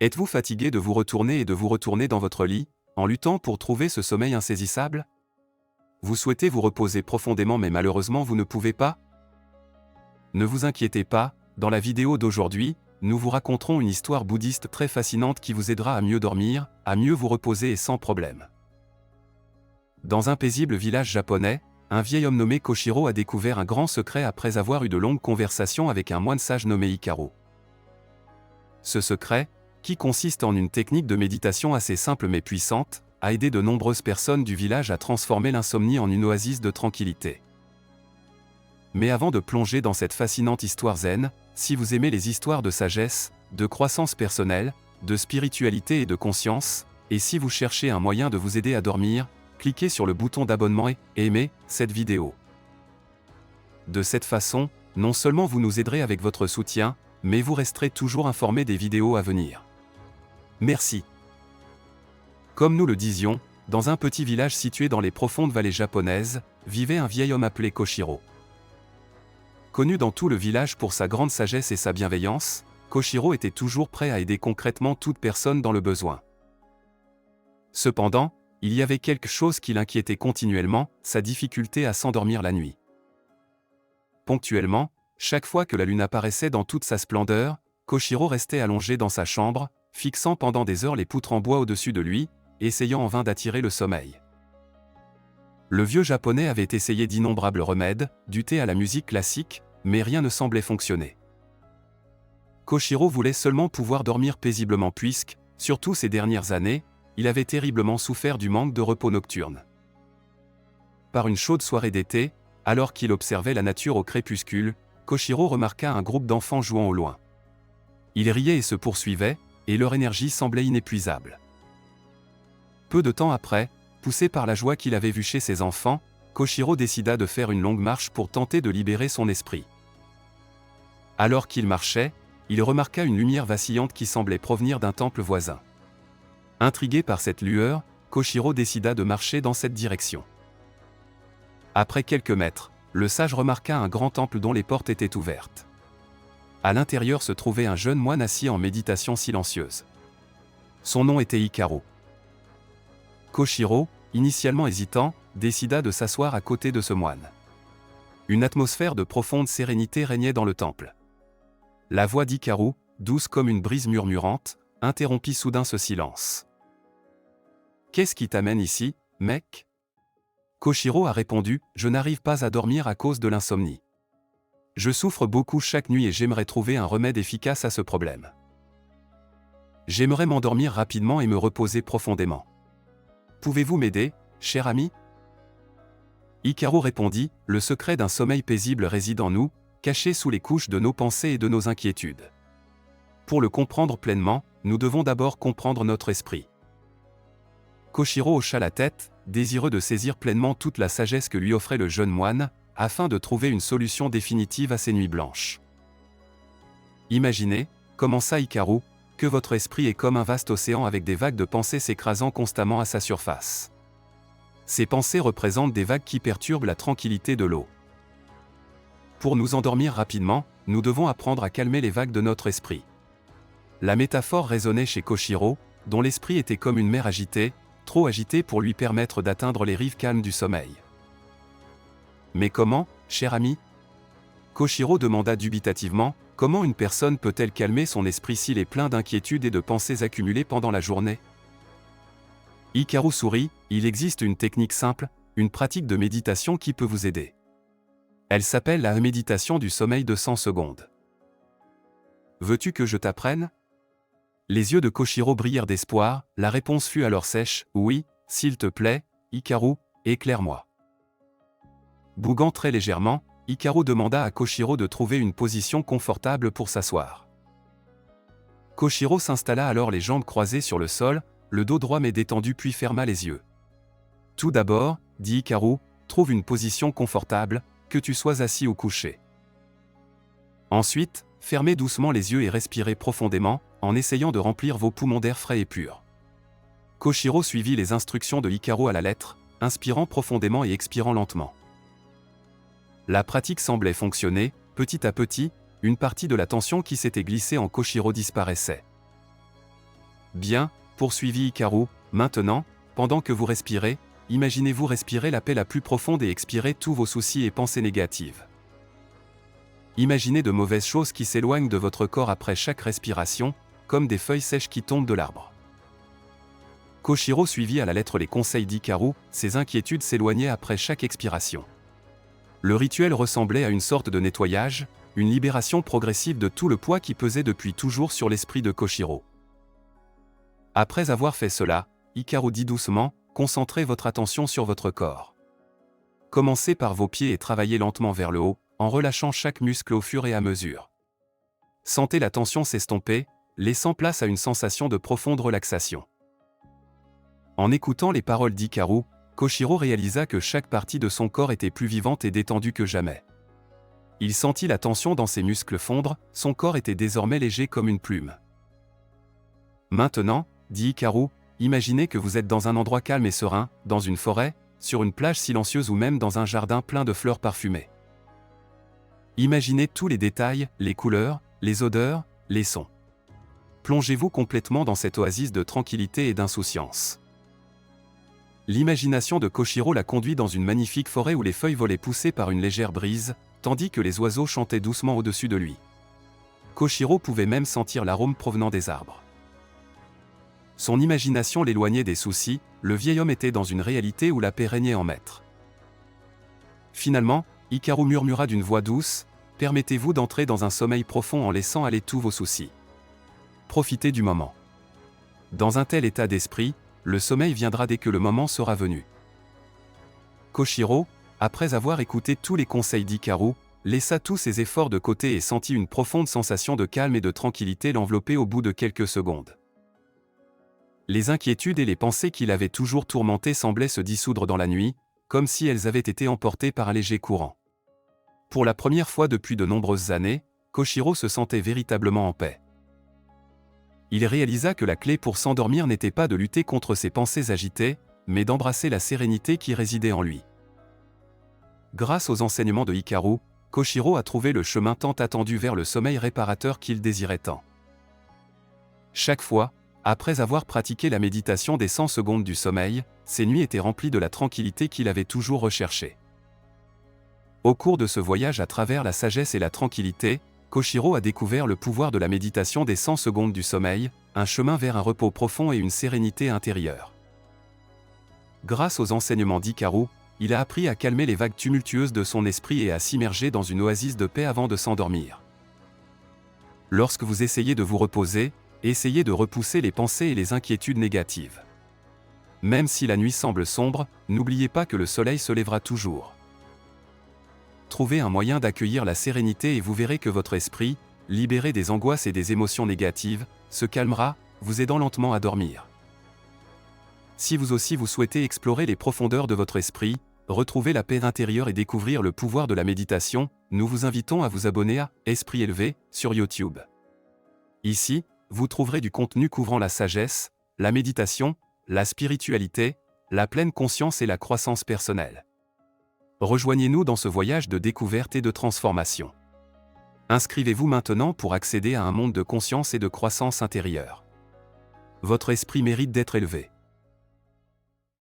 Êtes-vous fatigué de vous retourner et de vous retourner dans votre lit, en luttant pour trouver ce sommeil insaisissable? Vous souhaitez vous reposer profondément mais malheureusement vous ne pouvez pas? Ne vous inquiétez pas, dans la vidéo d'aujourd'hui, nous vous raconterons une histoire bouddhiste très fascinante qui vous aidera à mieux dormir, à mieux vous reposer et sans problème. Dans un paisible village japonais, un vieil homme nommé Koshiro a découvert un grand secret après avoir eu de longues conversations avec un moine sage nommé Hikaru. Ce secret, qui consiste en une technique de méditation assez simple mais puissante, a aidé de nombreuses personnes du village à transformer l'insomnie en une oasis de tranquillité. Mais avant de plonger dans cette fascinante histoire zen, si vous aimez les histoires de sagesse, de croissance personnelle, de spiritualité et de conscience, et si vous cherchez un moyen de vous aider à dormir, cliquez sur le bouton d'abonnement et aimez cette vidéo. De cette façon, non seulement vous nous aiderez avec votre soutien, mais vous resterez toujours informé des vidéos à venir. Merci. Comme nous le disions, dans un petit village situé dans les profondes vallées japonaises, vivait un vieil homme appelé Koshiro. Connu dans tout le village pour sa grande sagesse et sa bienveillance, Koshiro était toujours prêt à aider concrètement toute personne dans le besoin. Cependant, il y avait quelque chose qui l'inquiétait continuellement, sa difficulté à s'endormir la nuit. Ponctuellement, chaque fois que la lune apparaissait dans toute sa splendeur, Koshiro restait allongé dans sa chambre, fixant pendant des heures les poutres en bois au-dessus de lui, essayant en vain d'attirer le sommeil. Le vieux japonais avait essayé d'innombrables remèdes, du thé à la musique classique, mais rien ne semblait fonctionner. Koshiro voulait seulement pouvoir dormir paisiblement puisque, surtout ces dernières années, il avait terriblement souffert du manque de repos nocturne. Par une chaude soirée d'été, alors qu'il observait la nature au crépuscule, Koshiro remarqua un groupe d'enfants jouant au loin. Ils riaient et se poursuivaient, et leur énergie semblait inépuisable. Peu de temps après, poussé par la joie qu'il avait vue chez ses enfants, Koshiro décida de faire une longue marche pour tenter de libérer son esprit. Alors qu'il marchait, il remarqua une lumière vacillante qui semblait provenir d'un temple voisin. Intrigué par cette lueur, Koshiro décida de marcher dans cette direction. Après quelques mètres, le sage remarqua un grand temple dont les portes étaient ouvertes. À l'intérieur se trouvait un jeune moine assis en méditation silencieuse. Son nom était Hikaru. Koshiro, initialement hésitant, décida de s'asseoir à côté de ce moine. Une atmosphère de profonde sérénité régnait dans le temple. La voix d'Hikaru, douce comme une brise murmurante, interrompit soudain ce silence. « Qu'est-ce qui t'amène ici, mec ?» Koshiro a répondu, « Je n'arrive pas à dormir à cause de l'insomnie. Je souffre beaucoup chaque nuit et j'aimerais trouver un remède efficace à ce problème. J'aimerais m'endormir rapidement et me reposer profondément. Pouvez-vous m'aider, cher ami ?» Hikaru répondit, « Le secret d'un sommeil paisible réside en nous, caché sous les couches de nos pensées et de nos inquiétudes. Pour le comprendre pleinement, nous devons d'abord comprendre notre esprit. » Koshiro hocha la tête, désireux de saisir pleinement toute la sagesse que lui offrait le jeune moine, afin de trouver une solution définitive à ces nuits blanches. Imaginez, commença Hikaru, que votre esprit est comme un vaste océan avec des vagues de pensées s'écrasant constamment à sa surface. Ces pensées représentent des vagues qui perturbent la tranquillité de l'eau. Pour nous endormir rapidement, nous devons apprendre à calmer les vagues de notre esprit. La métaphore résonnait chez Koshiro, dont l'esprit était comme une mer agitée, trop agitée pour lui permettre d'atteindre les rives calmes du sommeil. « Mais comment, cher ami ?» Koshiro demanda dubitativement, « Comment une personne peut-elle calmer son esprit s'il est plein d'inquiétudes et de pensées accumulées pendant la journée ?» Hikaru sourit, « Il existe une technique simple, une pratique de méditation qui peut vous aider. Elle s'appelle la méditation du sommeil de 100 secondes. Veux-tu que je t'apprenne ?» Les yeux de Koshiro brillèrent d'espoir, la réponse fut alors sèche, « Oui, s'il te plaît, Hikaru, éclaire-moi. » Bougant très légèrement, Hikaru demanda à Koshiro de trouver une position confortable pour s'asseoir. Koshiro s'installa alors les jambes croisées sur le sol, le dos droit mais détendu puis ferma les yeux. « Tout d'abord, dit Hikaru, trouve une position confortable, que tu sois assis ou couché. Ensuite, fermez doucement les yeux et respirez profondément, en essayant de remplir vos poumons d'air frais et pur. » Koshiro suivit les instructions de Hikaru à la lettre, inspirant profondément et expirant lentement. La pratique semblait fonctionner, petit à petit, une partie de la tension qui s'était glissée en Koshiro disparaissait. Bien, poursuivit Hikaru, maintenant, pendant que vous respirez, imaginez-vous respirer la paix la plus profonde et expirer tous vos soucis et pensées négatives. Imaginez de mauvaises choses qui s'éloignent de votre corps après chaque respiration, comme des feuilles sèches qui tombent de l'arbre. Koshiro suivit à la lettre les conseils d'Hikaru, ses inquiétudes s'éloignaient après chaque expiration. Le rituel ressemblait à une sorte de nettoyage, une libération progressive de tout le poids qui pesait depuis toujours sur l'esprit de Koshiro. Après avoir fait cela, Hikaru dit doucement, concentrez votre attention sur votre corps. Commencez par vos pieds et travaillez lentement vers le haut, en relâchant chaque muscle au fur et à mesure. Sentez la tension s'estomper, laissant place à une sensation de profonde relaxation. En écoutant les paroles d'Hikaru, Koshiro réalisa que chaque partie de son corps était plus vivante et détendue que jamais. Il sentit la tension dans ses muscles fondre, son corps était désormais léger comme une plume. Maintenant, dit Hikaru, imaginez que vous êtes dans un endroit calme et serein, dans une forêt, sur une plage silencieuse ou même dans un jardin plein de fleurs parfumées. Imaginez tous les détails, les couleurs, les odeurs, les sons. Plongez-vous complètement dans cette oasis de tranquillité et d'insouciance. L'imagination de Koshiro l'a conduit dans une magnifique forêt où les feuilles volaient poussées par une légère brise, tandis que les oiseaux chantaient doucement au-dessus de lui. Koshiro pouvait même sentir l'arôme provenant des arbres. Son imagination l'éloignait des soucis, le vieil homme était dans une réalité où la paix régnait en maître. Finalement, Hikaru murmura d'une voix douce, « Permettez-vous d'entrer dans un sommeil profond en laissant aller tous vos soucis. Profitez du moment. Dans un tel état d'esprit, le sommeil viendra dès que le moment sera venu. » Koshiro, après avoir écouté tous les conseils d'Hikaru, laissa tous ses efforts de côté et sentit une profonde sensation de calme et de tranquillité l'envelopper au bout de quelques secondes. Les inquiétudes et les pensées qui l'avaient toujours tourmenté semblaient se dissoudre dans la nuit, comme si elles avaient été emportées par un léger courant. Pour la première fois depuis de nombreuses années, Koshiro se sentait véritablement en paix. Il réalisa que la clé pour s'endormir n'était pas de lutter contre ses pensées agitées, mais d'embrasser la sérénité qui résidait en lui. Grâce aux enseignements de Hikaru, Koshiro a trouvé le chemin tant attendu vers le sommeil réparateur qu'il désirait tant. Chaque fois, après avoir pratiqué la méditation des 100 secondes du sommeil, ses nuits étaient remplies de la tranquillité qu'il avait toujours recherchée. Au cours de ce voyage à travers la sagesse et la tranquillité, Koshiro a découvert le pouvoir de la méditation des 100 secondes du sommeil, un chemin vers un repos profond et une sérénité intérieure. Grâce aux enseignements d'Hikaru, il a appris à calmer les vagues tumultueuses de son esprit et à s'immerger dans une oasis de paix avant de s'endormir. Lorsque vous essayez de vous reposer, essayez de repousser les pensées et les inquiétudes négatives. Même si la nuit semble sombre, n'oubliez pas que le soleil se lèvera toujours. Trouvez un moyen d'accueillir la sérénité et vous verrez que votre esprit, libéré des angoisses et des émotions négatives, se calmera, vous aidant lentement à dormir. Si vous aussi vous souhaitez explorer les profondeurs de votre esprit, retrouver la paix intérieure et découvrir le pouvoir de la méditation, nous vous invitons à vous abonner à Esprit Élevé sur YouTube. Ici, vous trouverez du contenu couvrant la sagesse, la méditation, la spiritualité, la pleine conscience et la croissance personnelle. Rejoignez-nous dans ce voyage de découverte et de transformation. Inscrivez-vous maintenant pour accéder à un monde de conscience et de croissance intérieure. Votre esprit mérite d'être élevé.